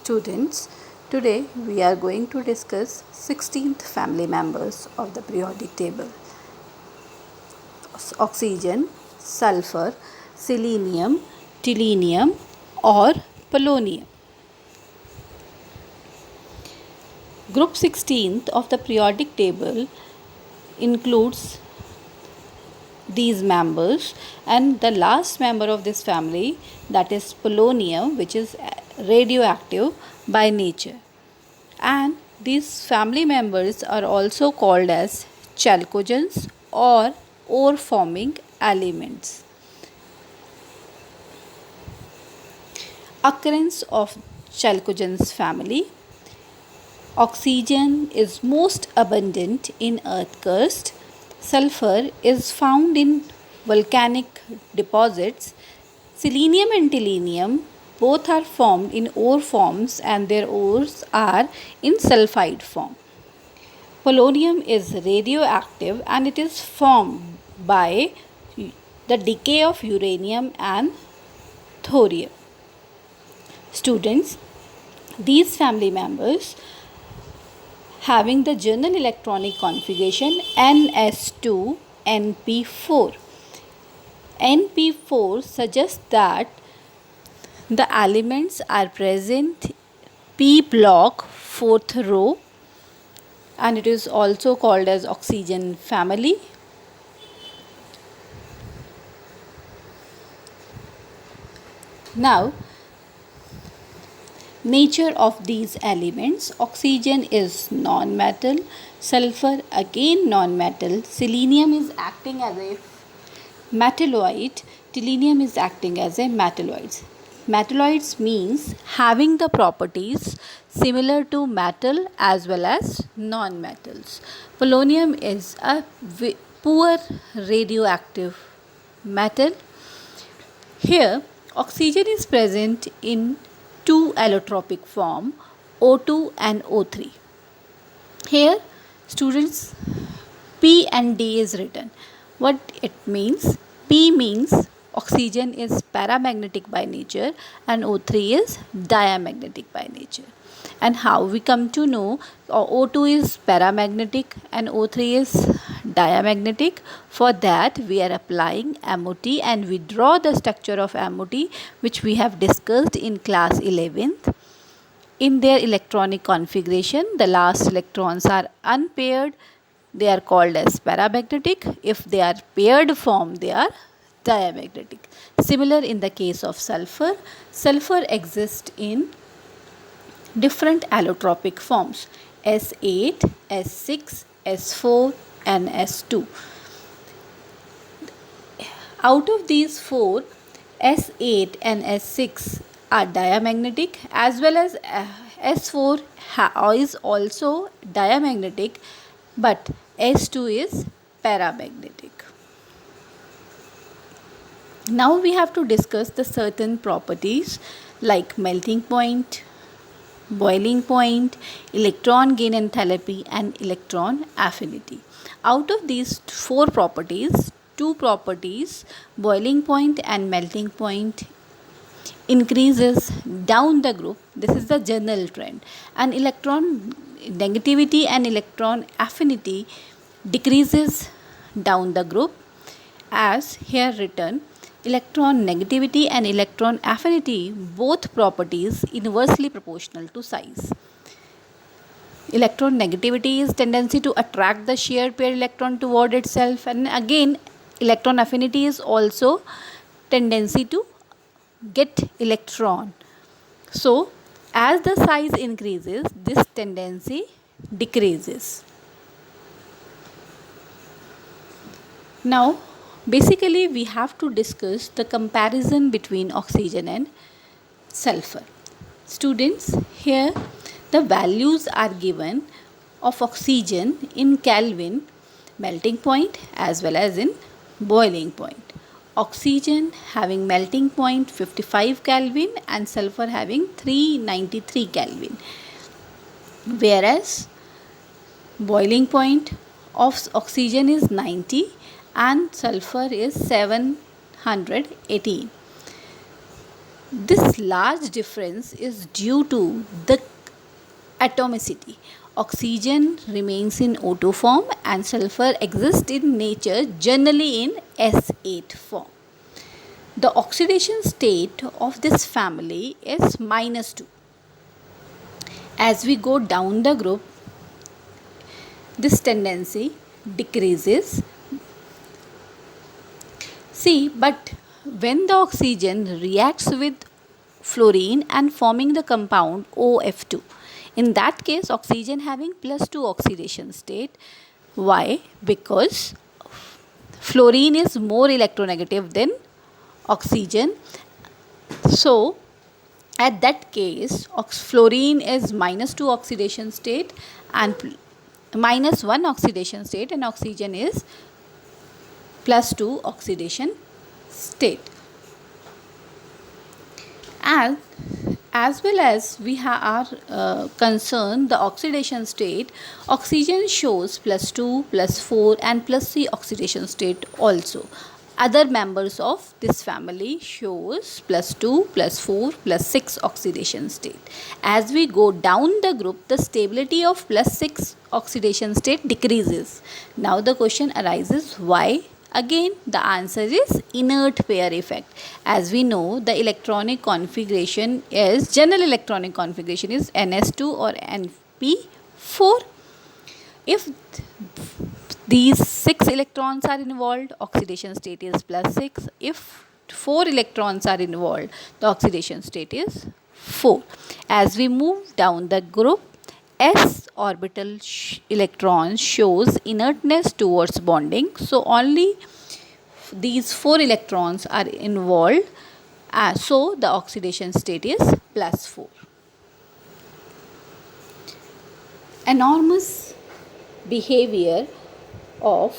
Students, today we are going to discuss 16th family members of the periodic table. Oxygen, sulfur, selenium, tellurium or polonium. Group 16th of the periodic table includes these members, and the last member of this family, that is polonium, which is radioactive by nature, and these family members are also called as chalcogens or ore forming elements. Occurrence of chalcogens family. Oxygen is most abundant in earth crust. Sulfur is found in volcanic deposits. Selenium and tellurium both are formed in ore forms, and their ores are in sulfide form. Polonium is radioactive and it is formed by the decay of uranium and thorium. Students, these family members having the general electronic configuration NS2 NP4. NP4 suggests that the elements are present P block 4th row, and it is also called as oxygen family. Now, nature of these elements: oxygen is non-metal, sulfur again non-metal, selenium is acting as a metalloid, tellurium is acting as a metalloid. Metalloids means having the properties similar to metal as well as non-metals. Polonium is a poor radioactive metal. Here, oxygen is present in two allotropic form, O2 and O3. Here, students, P and D is written. What it means? P means oxygen is paramagnetic by nature and O3 is diamagnetic by nature. And how we come to know O2 is paramagnetic and O3 is diamagnetic? For that we are applying MOT, and we draw the structure of MOT, which we have discussed in class 11th. In their electronic configuration, the last electrons are unpaired. They are called as paramagnetic. If they are paired form, they are diamagnetic. Similar in the case of sulfur. Sulfur exists in different allotropic forms: S8, S6, S4 and S2. Out of these four, S8 and S6 are diamagnetic, as well as S4 is also diamagnetic, but S2 is paramagnetic. Now we have to discuss the certain properties like melting point, boiling point, electron gain enthalpy and electron affinity. Out of these four properties, two properties, boiling point and melting point, increases down the group. This is the general trend. And electron negativity and electron affinity decreases down the group, as here written. Electron negativity and electron affinity, both properties inversely proportional to size. Electron negativity is tendency to attract the shared pair electron toward itself, and again electron affinity is also tendency to get electron. So as the size increases, this tendency decreases. Now basically we have to discuss the comparison between oxygen and sulfur. Students, here the values are given of oxygen in Kelvin melting point as well as in boiling point. Oxygen having melting point 55 Kelvin and sulfur having 393 Kelvin, whereas boiling point of oxygen is 90 and sulfur is 718. This large difference is due to the atomicity. Oxygen remains in O2 form and sulfur exists in nature generally in S8 form. The oxidation state of this family is -2. As we go down the group, this tendency decreases. See, but when the oxygen reacts with fluorine and forming the compound OF2, in that case oxygen having +2 oxidation state. Why? Because fluorine is more electronegative than oxygen. So at that case fluorine is -2 oxidation state and -1 oxidation state, and oxygen is +2 oxidation state. And as well as we are concerned the oxidation state, oxygen shows +2, +4 and +3 oxidation state also. Other members of this family shows +2, +4, +6 oxidation state. As we go down the group, the stability of +6 oxidation state decreases. Now the question arises, why? Again, the answer is inert pair effect. As we know, the electronic configuration is, general electronic configuration is NS2 or NP4. If these 6 electrons are involved, oxidation state is +6. If 4 electrons are involved, the oxidation state is 4. As we move down the group, S orbital electrons shows inertness towards bonding. So only these 4 electrons are involved. So the oxidation state is +4. Enormous behavior of